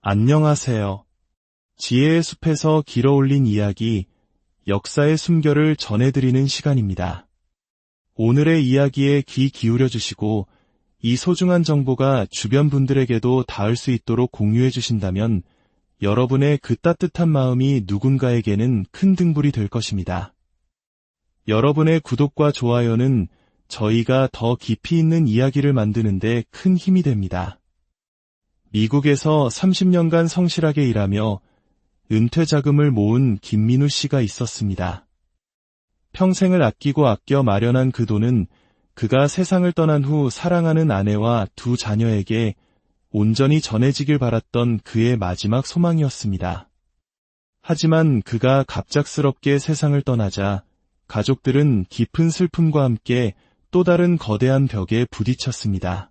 안녕하세요. 지혜의 숲에서 길어올린 이야기, 역사의 숨결을 전해드리는 시간입니다. 오늘의 이야기에 귀 기울여 주시고 이 소중한 정보가 주변 분들에게도 닿을 수 있도록 공유해 주신다면 여러분의 그 따뜻한 마음이 누군가에게는 큰 등불이 될 것입니다. 여러분의 구독과 좋아요는 저희가 더 깊이 있는 이야기를 만드는 데 큰 힘이 됩니다. 미국에서 30년간 성실하게 일하며 은퇴 자금을 모은 김민우 씨가 있었습니다. 평생을 아끼고 아껴 마련한 그 돈은 그가 세상을 떠난 후 사랑하는 아내와 두 자녀에게 온전히 전해지길 바랐던 그의 마지막 소망이었습니다. 하지만 그가 갑작스럽게 세상을 떠나자 가족들은 깊은 슬픔과 함께 또 다른 거대한 벽에 부딪혔습니다.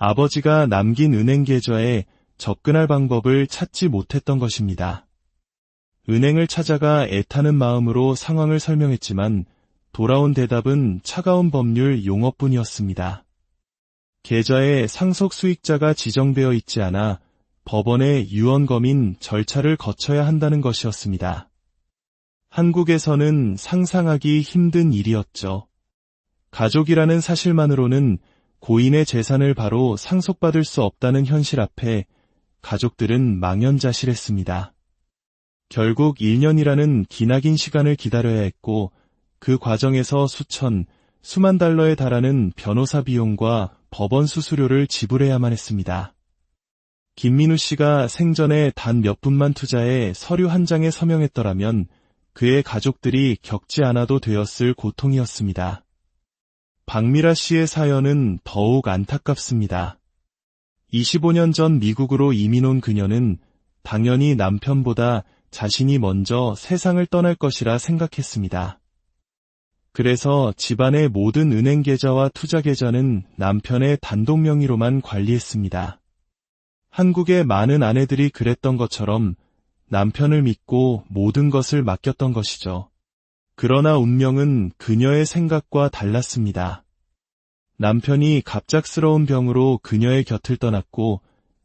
아버지가 남긴 은행 계좌에 접근할 방법을 찾지 못했던 것입니다. 은행을 찾아가 애타는 마음으로 상황을 설명했지만 돌아온 대답은 차가운 법률 용어뿐이었습니다. 계좌에 상속 수익자가 지정되어 있지 않아 법원의 유언검인 절차를 거쳐야 한다는 것이었습니다. 한국에서는 상상하기 힘든 일이었죠. 가족이라는 사실만으로는 고인의 재산을 바로 상속받을 수 없다는 현실 앞에 가족들은 망연자실했습니다. 결국 1년이라는 기나긴 시간을 기다려야 했고 그 과정에서 수만 달러에 달하는 변호사 비용과 법원 수수료를 지불해야만 했습니다. 김민우 씨가 생전에 단 몇 분만 투자해 서류 한 장에 서명했더라면 그의 가족들이 겪지 않아도 되었을 고통이었습니다. 박미라 씨의 사연은 더욱 안타깝습니다. 25년 전 미국으로 이민 온 그녀는 당연히 남편보다 자신이 먼저 세상을 떠날 것이라 생각했습니다. 그래서 집안의 모든 은행 계좌와 투자 계좌는 남편의 단독 명의로만 관리했습니다. 한국의 많은 아내들이 그랬던 것처럼 남편을 믿고 모든 것을 맡겼던 것이죠. 그러나 운명은 그녀의 생각과 달랐습니다. 남편이 갑작스러운 병으로 그녀의 곁을 떠났고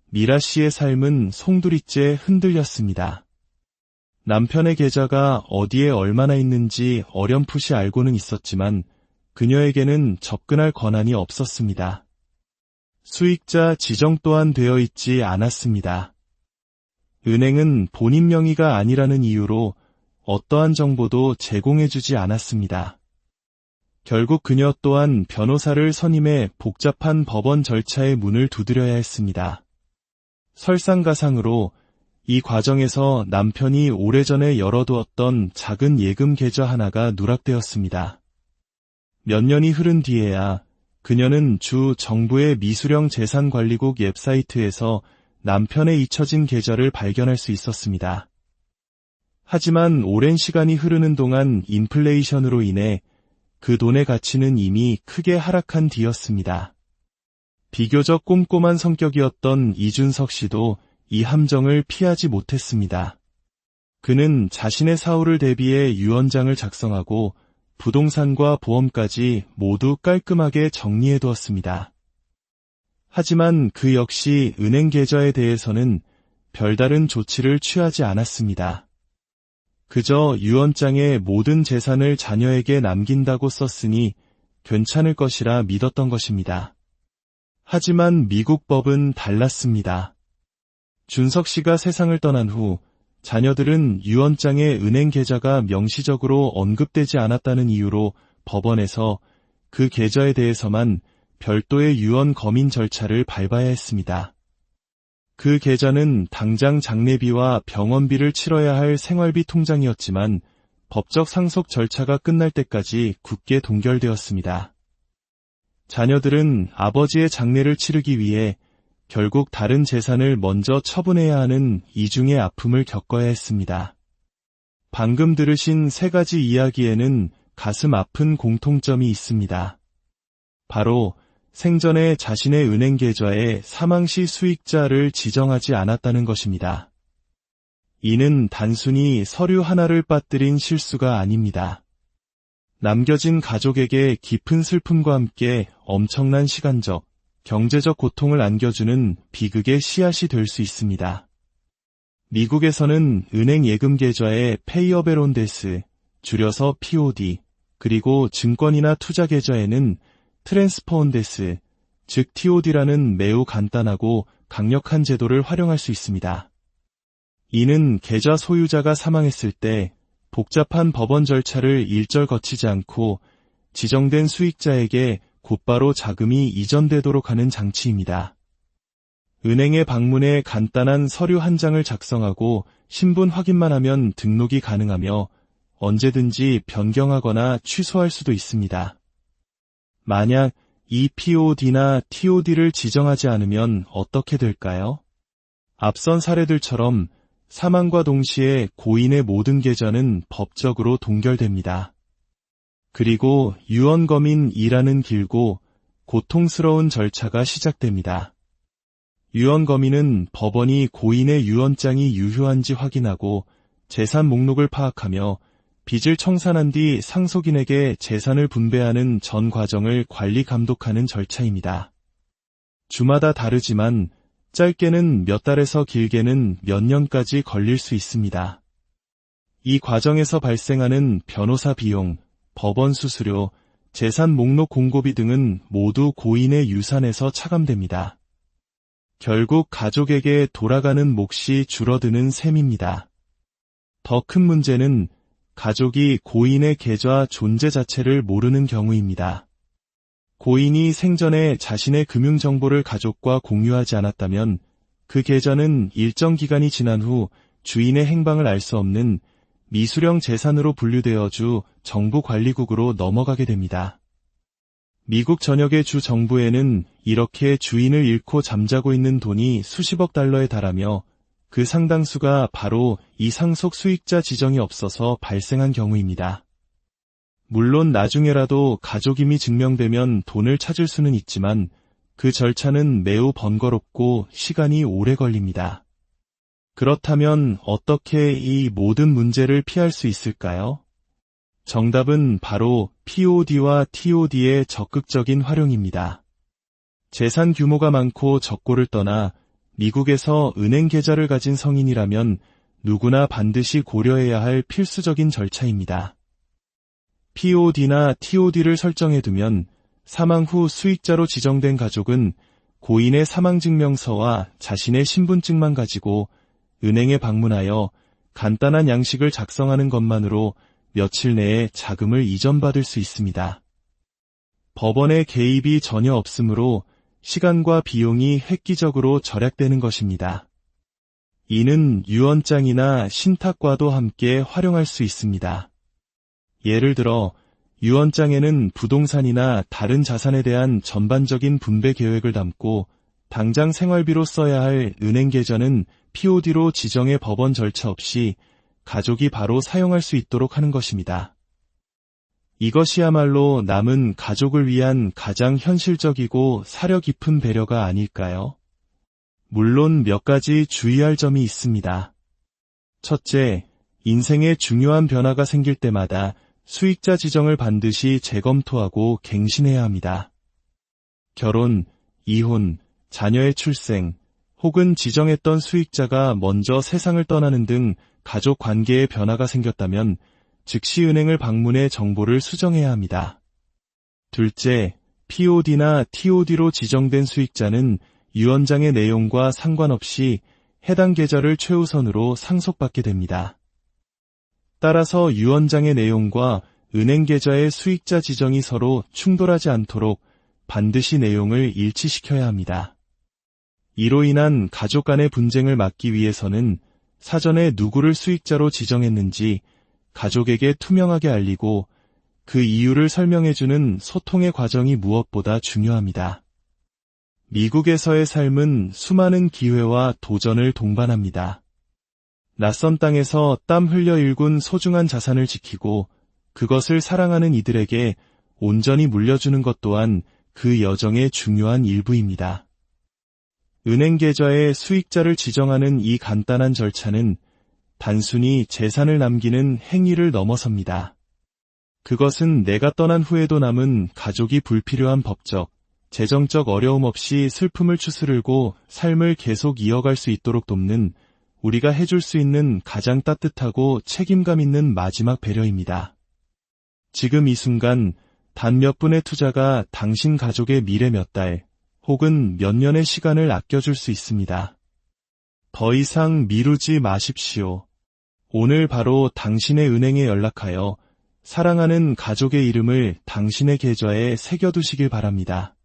미라 씨의 삶은 송두리째 흔들렸습니다. 남편의 계좌가 어디에 얼마나 있는지 어렴풋이 알고는 있었지만 그녀에게는 접근할 권한이 없었습니다. 수익자 지정 또한 되어 있지 않았습니다. 은행은 본인 명의가 아니라는 이유로 어떠한 정보도 제공해주지 않았습니다. 결국 그녀 또한 변호사를 선임해 복잡한 법원 절차의 문을 두드려야 했습니다. 설상가상으로 이 과정에서 남편이 오래전에 열어두었던 작은 예금 계좌 하나가 누락되었습니다. 몇 년이 흐른 뒤에야 그녀는 주 정부의 미수령 재산관리국 웹사이트에서 남편의 잊혀진 계좌를 발견할 수 있었습니다. 하지만 오랜 시간이 흐르는 동안 인플레이션으로 인해 그 돈의 가치는 이미 크게 하락한 뒤였습니다. 비교적 꼼꼼한 성격이었던 이준석 씨도 이 함정을 피하지 못했습니다. 그는 자신의 사후를 대비해 유언장을 작성하고 부동산과 보험까지 모두 깔끔하게 정리해두었습니다. 하지만 그 역시 은행 계좌에 대해서는 별다른 조치를 취하지 않았습니다. 그저 유언장에 모든 재산을 자녀에게 남긴다고 썼으니 괜찮을 것이라 믿었던 것입니다. 하지만 미국 법은 달랐습니다. 준석 씨가 세상을 떠난 후 자녀들은 유언장에 은행 계좌가 명시적으로 언급되지 않았다는 이유로 법원에서 그 계좌에 대해서만 별도의 유언 검인 절차를 밟아야 했습니다. 그 계좌는 당장 장례비와 병원비를 치러야 할 생활비 통장이었지만 법적 상속 절차가 끝날 때까지 굳게 동결되었습니다. 자녀들은 아버지의 장례를 치르기 위해 결국 다른 재산을 먼저 처분해야 하는 이중의 아픔을 겪어야 했습니다. 방금 들으신 세 가지 이야기에는 가슴 아픈 공통점이 있습니다. 바로 생전에 자신의 은행 계좌에 사망시 수익자를 지정하지 않았다는 것입니다. 이는 단순히 서류 하나를 빠뜨린 실수가 아닙니다. 남겨진 가족에게 깊은 슬픔과 함께 엄청난 시간적, 경제적 고통을 안겨주는 비극의 씨앗이 될 수 있습니다. 미국에서는 은행 예금 계좌에 페이어베론데스, 줄여서 POD, 그리고 증권이나 투자 계좌에는 트랜스퍼온데스, 즉 TOD라는 매우 간단하고 강력한 제도를 활용할 수 있습니다. 이는 계좌 소유자가 사망했을 때 복잡한 법원 절차를 일절 거치지 않고 지정된 수익자에게 곧바로 자금이 이전되도록 하는 장치입니다. 은행에 방문해 간단한 서류 한 장을 작성하고 신분 확인만 하면 등록이 가능하며 언제든지 변경하거나 취소할 수도 있습니다. 만약 이 POD나 TOD를 지정하지 않으면 어떻게 될까요? 앞선 사례들처럼 사망과 동시에 고인의 모든 계좌는 법적으로 동결됩니다. 그리고 유언검인이라는 길고 고통스러운 절차가 시작됩니다. 유언검인은 법원이 고인의 유언장이 유효한지 확인하고 재산 목록을 파악하며 빚을 청산한 뒤 상속인에게 재산을 분배하는 전 과정을 관리 감독하는 절차입니다. 주마다 다르지만 짧게는 몇 달에서 길게는 몇 년까지 걸릴 수 있습니다. 이 과정에서 발생하는 변호사 비용, 법원 수수료, 재산 목록 공고비 등은 모두 고인의 유산에서 차감됩니다. 결국 가족에게 돌아가는 몫이 줄어드는 셈입니다. 더 큰 문제는 가족이 고인의 계좌 존재 자체를 모르는 경우입니다. 고인이 생전에 자신의 금융정보를 가족과 공유하지 않았다면 그 계좌는 일정 기간이 지난 후 주인의 행방을 알 수 없는 미수령 재산으로 분류되어 주 정부관리국으로 넘어가게 됩니다. 미국 전역의 주 정부에는 이렇게 주인을 잃고 잠자고 있는 돈이 수십억 달러에 달하며 그 상당수가 바로 이 상속 수익자 지정이 없어서 발생한 경우입니다. 물론 나중에라도 가족임이 증명되면 돈을 찾을 수는 있지만 그 절차는 매우 번거롭고 시간이 오래 걸립니다. 그렇다면 어떻게 이 모든 문제를 피할 수 있을까요? 정답은 바로 POD와 TOD의 적극적인 활용입니다. 재산 규모가 많고 적고를 떠나 미국에서 은행 계좌를 가진 성인이라면 누구나 반드시 고려해야 할 필수적인 절차입니다. POD나 TOD를 설정해두면 사망 후 수익자로 지정된 가족은 고인의 사망증명서와 자신의 신분증만 가지고 은행에 방문하여 간단한 양식을 작성하는 것만으로 며칠 내에 자금을 이전받을 수 있습니다. 법원의 개입이 전혀 없으므로 시간과 비용이 획기적으로 절약되는 것입니다. 이는 유언장이나 신탁과도 함께 활용할 수 있습니다. 예를 들어 유언장에는 부동산이나 다른 자산에 대한 전반적인 분배 계획을 담고 당장 생활비로 써야 할 은행 계좌는 POD로 지정해 법원 절차 없이 가족이 바로 사용할 수 있도록 하는 것입니다. 이것이야말로 남은 가족을 위한 가장 현실적이고 사려 깊은 배려가 아닐까요? 물론 몇 가지 주의할 점이 있습니다. 첫째, 인생에 중요한 변화가 생길 때마다 수익자 지정을 반드시 재검토하고 갱신해야 합니다. 결혼, 이혼, 자녀의 출생, 혹은 지정했던 수익자가 먼저 세상을 떠나는 등 가족 관계에 변화가 생겼다면 즉시 은행을 방문해 정보를 수정해야 합니다. 둘째, POD나 TOD로 지정된 수익자는 유언장의 내용과 상관없이 해당 계좌를 최우선으로 상속받게 됩니다. 따라서 유언장의 내용과 은행 계좌의 수익자 지정이 서로 충돌하지 않도록 반드시 내용을 일치시켜야 합니다. 이로 인한 가족 간의 분쟁을 막기 위해서는 사전에 누구를 수익자로 지정했는지 가족에게 투명하게 알리고 그 이유를 설명해주는 소통의 과정이 무엇보다 중요합니다. 미국에서의 삶은 수많은 기회와 도전을 동반합니다. 낯선 땅에서 땀 흘려 일군 소중한 자산을 지키고 그것을 사랑하는 이들에게 온전히 물려주는 것 또한 그 여정의 중요한 일부입니다. 은행 계좌에 수익자를 지정하는 이 간단한 절차는 단순히 재산을 남기는 행위를 넘어섭니다. 그것은 내가 떠난 후에도 남은 가족이 불필요한 법적, 재정적 어려움 없이 슬픔을 추스르고 삶을 계속 이어갈 수 있도록 돕는 우리가 해줄 수 있는 가장 따뜻하고 책임감 있는 마지막 배려입니다. 지금 이 순간 단 몇 분의 투자가 당신 가족의 미래 몇 달 혹은 몇 년의 시간을 아껴줄 수 있습니다. 더 이상 미루지 마십시오. 오늘 바로 당신의 은행에 연락하여 사랑하는 가족의 이름을 당신의 계좌에 새겨두시길 바랍니다.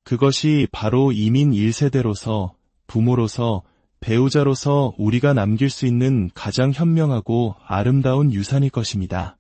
그것이 바로 이민 1세대로서, 부모로서, 배우자로서 우리가 남길 수 있는 가장 현명하고 아름다운 유산일 것입니다.